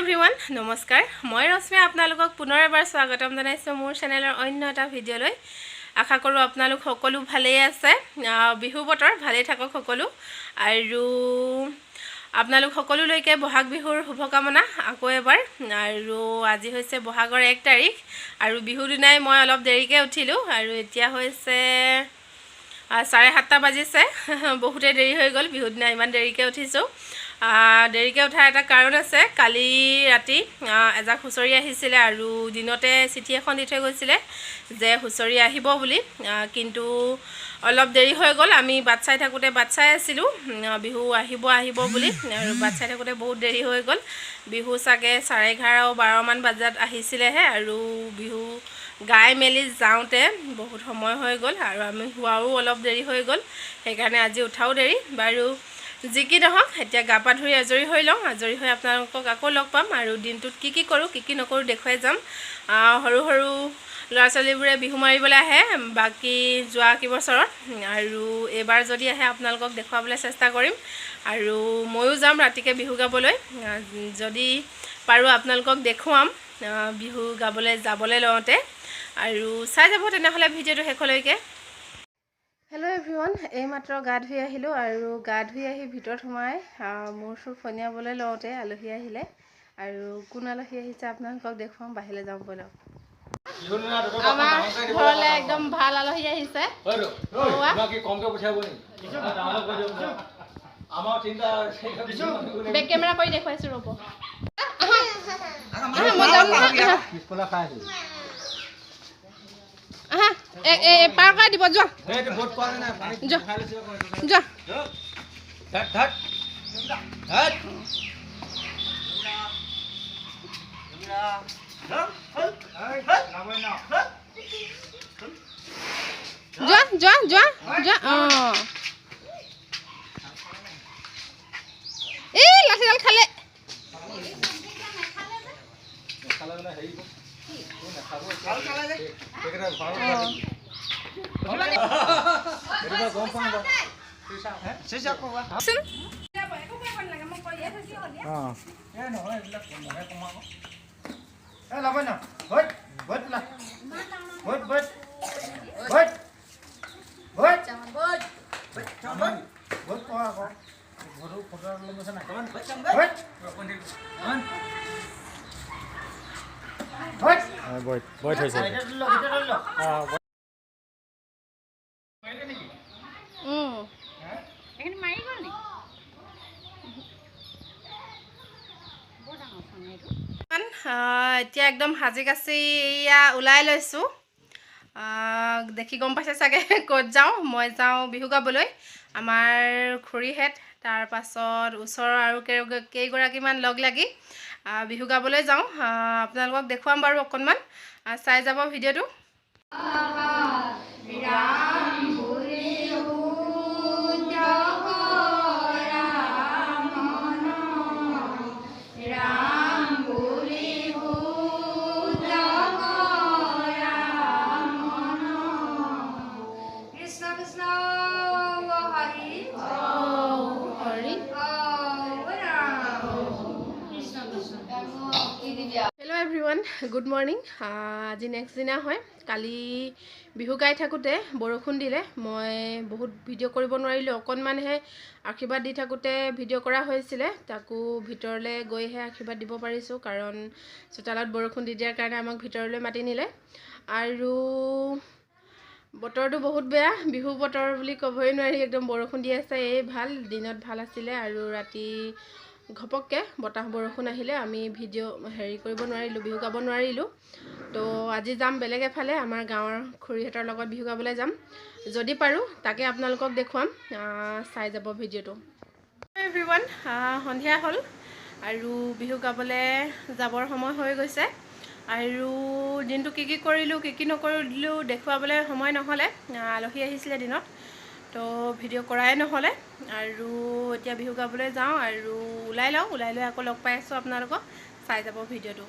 Everyone নমস্কাৰ মই ৰশ্মি আপোনালোকক পুনৰ এবাৰ স্বাগতম জনাইছোঁ মোৰ চেনেলৰ অন্য এটা ভিডিঅ'লৈ আশা কৰোঁ আপোনালোক সকলো ভালেই আছে বিহু বতৰ ভালেই থাকক সকলো আৰু আপোনালোক সকলোলৈকে বহাগ বিহুৰ শুভকামনা আকৌ এবাৰ আৰু আজি হৈছে বহাগৰ 1 তাৰিখ আৰু বিহু দিনাই মই অলপ দেৰিকৈ উঠিলোঁ আৰু এতিয়া হৈছে 7:30 বাজিছে বহুতে দেৰি হৈ গ'ল বিহু দিনা ইমান দেৰিকৈ উঠিছোঁ দেৰিকৈ উঠাৰ এটা কাৰণ আছে কালি ৰাতি এজাক হুঁচৰি আহিছিলে আৰু দিনতে চিঠি এখন দি থৈ গৈছিলে যে হুঁচৰি আহিব বুলি কিন্তু অলপ দেৰি হৈ গ'ল আমি বাট চাই আছিলোঁ বিহু আহিব বুলি আৰু বাট চাই থাকোঁতে বহুত দেৰি হৈ গ'ল বিহু চাগে 11:30-12 মান বজাত আহিছিলেহে আৰু বিহু গাই মেলি যাওঁতে বহুত সময় হৈ গ'ল আৰু আমি হোৱাও অলপ দেৰি হৈ গ'ল সেইকাৰণে আজি উঠাও দেৰি বাৰু যি কি নহওক এতিয়া গা পা ধুই আজৰি হৈ লওঁ আজৰি হৈ আপোনালোকক আকৌ লগ পাম আৰু দিনটোত কি কৰোঁ কি নকৰোঁ দেখুৱাই যাম সৰু ল'ৰা ছোৱালীবোৰে বিহু মাৰিবলৈ আহে বাকী যোৱা কেইবছৰত আৰু এইবাৰ যদি আহে আপোনালোকক দেখুৱাবলৈ চেষ্টা কৰিম আৰু ময়ো যাম ৰাতিকৈ বিহু গাবলৈ যদি পাৰোঁ আপোনালোকক দেখুৱাম বিহু গাবলৈ যাবলৈ লওঁতে আৰু চাই যাব তেনেহ'লে ভিডিঅ'টো শেষলৈকে হেল্ল' এভৰিৱান এইমাত্ৰ গা ধুই আহিলোঁ আৰু গা ধুই আহি ভিতৰত সোমাই মোৰ চুৰ ফনিয়াবলৈ লওঁতে আলহী আহিলে আৰু কোন আলহী আহিছে আপোনালোকক দেখুৱাম বাহিৰলৈ যাম ব'লক আমাৰ ঘৰলৈ একদম ভাল আলহী আহিছে বেক কেমেৰা কৰি দেখুৱাইছোঁ ৰ'ব পাৰ কৰাই দিব যোৱা এই লাঠিডাল খালে এতিয়া একদম সাজি কাচি ওলাই লৈছোঁ দেখি গম পাইছে চাগে ক'ত যাওঁ মই যাওঁ বিহু গাবলৈ আমাৰ খুৰীহেঁত তাৰপাছত ওচৰৰ আৰু কেইগৰাকীমান লগ লাগি বিহু গাবলৈ যাওঁ আপোনালোকক দেখুৱাম বাৰু অকণমান চাই যাব ভিডিঅ'টো হেল্ল' এভৰিৱান গুড মৰ্ণিং আজি নেক্সট দিনা হয় কালি বিহু গাই থাকোঁতে বৰষুণ দিলে মই বহুত ভিডিঅ' কৰিব নোৱাৰিলোঁ অকণমানহে আশীৰ্বাদ দি থাকোঁতে ভিডিঅ' কৰা হৈছিলে তাকো ভিতৰলৈ গৈহে আশীৰ্বাদ দিব পাৰিছোঁ কাৰণ চোতালত বৰষুণ দি দিয়াৰ কাৰণে আমাক ভিতৰলৈ মাতি নিলে আৰু বতৰটো বহুত বেয়া বিহু বতৰ বুলি ক'বই নোৱাৰি একদম বৰষুণ দি আছে এই ভাল দিনত ভাল আছিলে আৰু ৰাতি ঘপককৈ বতাহ বৰষুণ আহিলে আমি ভিডিঅ' কৰিব নোৱাৰিলোঁ বিহু গাব নোৱাৰিলোঁ তো আজি যাম বেলেগ এফালে আমাৰ গাঁৱৰ খুৰীহঁতৰ লগত বিহু গাবলৈ যাম যদি পাৰোঁ তাকে আপোনালোকক দেখুৱাম চাই যাব ভিডিঅ'টো এভৰিৱান সন্ধিয়া হ'ল আৰু বিহু গাবলৈ যাবৰ সময় হৈ গৈছে আৰু দিনটো কি কৰিলোঁ কি নকৰিলোঁ দেখুৱাবলৈ সময় নহ'লে আলহী আহিছিলে দিনত তো ভিডিঅ' কৰাই নহ'লে আৰু এতিয়া বিহু গাবলৈ যাওঁ আৰু ওলাই লৈ আকৌ লগ পাই আছোঁ আপোনালোকক চাই যাব ভিডিঅ'টো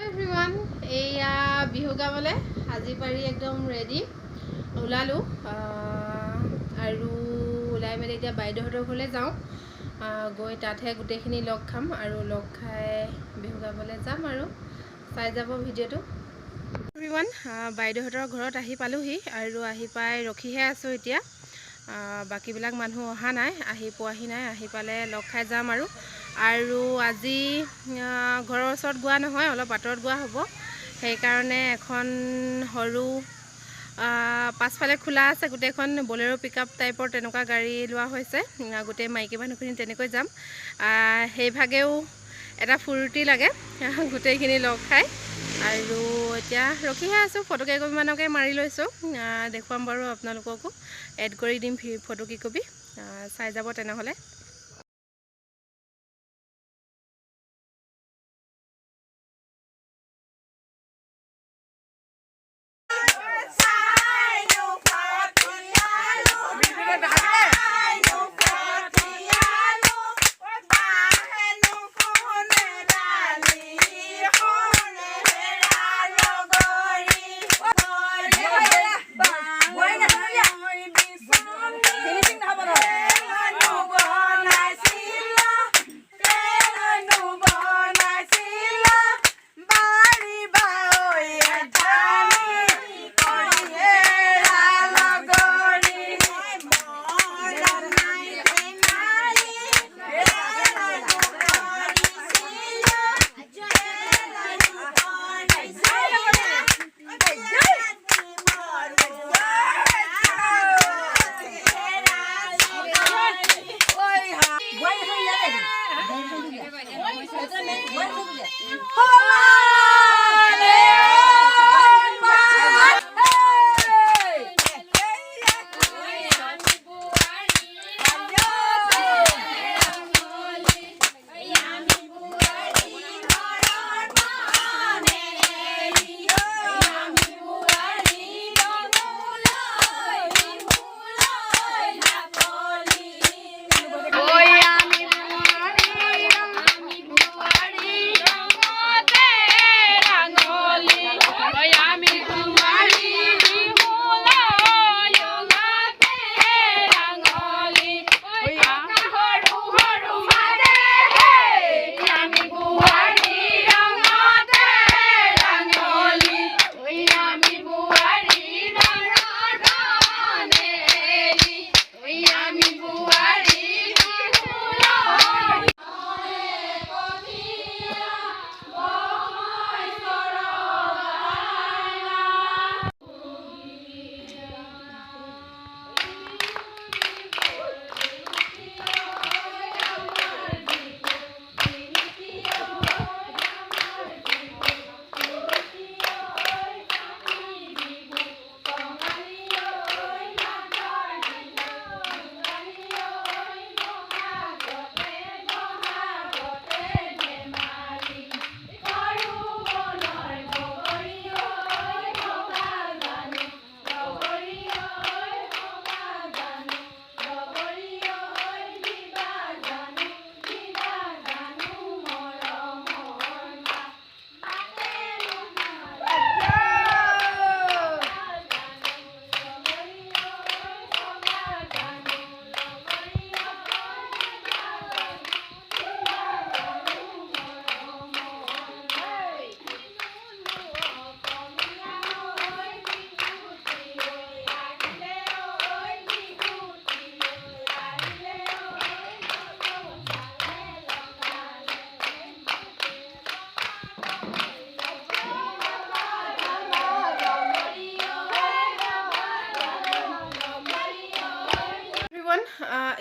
এভৰিৱান এইয়া বিহু গাবলৈ সাজি পাৰি একদম ৰেডি ওলালোঁ আৰু ওলাই মেলি এতিয়া বাইদেউহঁতৰ ঘৰলৈ যাওঁ গৈ তাতহে গোটেইখিনি লগ খাম আৰু লগ খাই বিহু গাবলৈ যাম আৰু চাই যাব ভিডিঅ'টো। এভৰিৱান, বাইদেউহঁতৰ ঘৰত আহি পালোহি আৰু আহি পাই ৰখিহে আছোঁ এতিয়া। বাকীবিলাক মানুহ অহা নাই, পোৱাহি নাই। আহি পালে লগ খাই যাম আৰু আজি ঘৰৰ ওচৰত গোৱা নহয়, অলপ আঁতৰত গোৱা হ'ব। সেইকাৰণে এখন সৰু পাছফালে খোলা আছে গোটেইখন বলেৰো পিকআপ টাইপৰ তেনেকুৱা গাড়ী লোৱা হৈছে। গোটেই মাইকী মানুহখিনি তেনেকৈ যাম। সেইভাগেও এটা ফূৰ্তি লাগে গোটেইখিনি লগ খাই। আৰু এতিয়া ৰখিহে আছোঁ, ফটো কেইকপিমানকে মাৰি লৈছোঁ। দেখুৱাম বাৰু আপোনালোককো, এড কৰি দিম ফটো কেইকপি, চাই যাব তেনেহ'লে।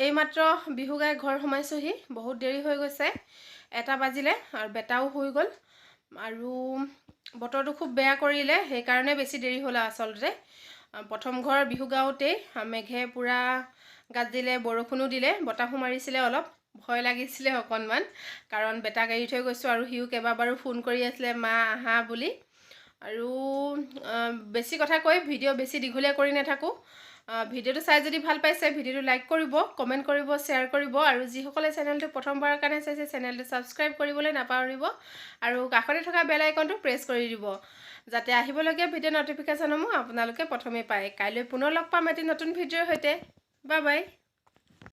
এইমাত্ৰ বিহু গাই ঘৰ সোমাইছোহি, বহুত দেৰি হৈ গৈছে, 1টা বাজিলে আৰু বেটাও হৈ গ'ল আৰু বতৰটো খুব বেয়া কৰিলে, সেইকাৰণে বেছি দেৰি হ'ল আচলতে। প্ৰথম ঘৰ বিহু গাওঁতেই মেঘে পুৰা গাজিলে, বৰষুণো দিলে, বতাহো মাৰিছিলে, অলপ ভয় লাগিছিলে অকণমান, কাৰণ বেটাক এৰি থৈ গৈছোঁ আৰু সিও কেইবাবাৰো ফোন কৰি আছিলে মা আহা বুলি। আৰু বেছি কথা কৈ ভিডিঅ' বেছি দীঘলীয়া কৰি নাথাকোঁ। ভিডিঅ'টো চাই যদি ভাল পাইছে ভিডিঅ'টো লাইক কৰিব, কমেণ্ট কৰিব, শ্বেয়াৰ কৰিব আৰু যিসকলে চেনেলটো প্ৰথমবাৰৰ কাৰণে চাইছে চেনেলটো ছাবস্ক্ৰাইব কৰিবলৈ নাপাহৰিব আৰু কাষতে থকা বেল আইকনটো প্ৰেছ কৰি দিব, যাতে আহিবলগীয়া ভিডিঅ' নটিফিকেশ্যনসমূহ আপোনালোকে প্ৰথমে পায়। কাইলৈ পুনৰ লগ পাম এটি নতুন ভিডিঅ'ৰ সৈতে। Bye bye.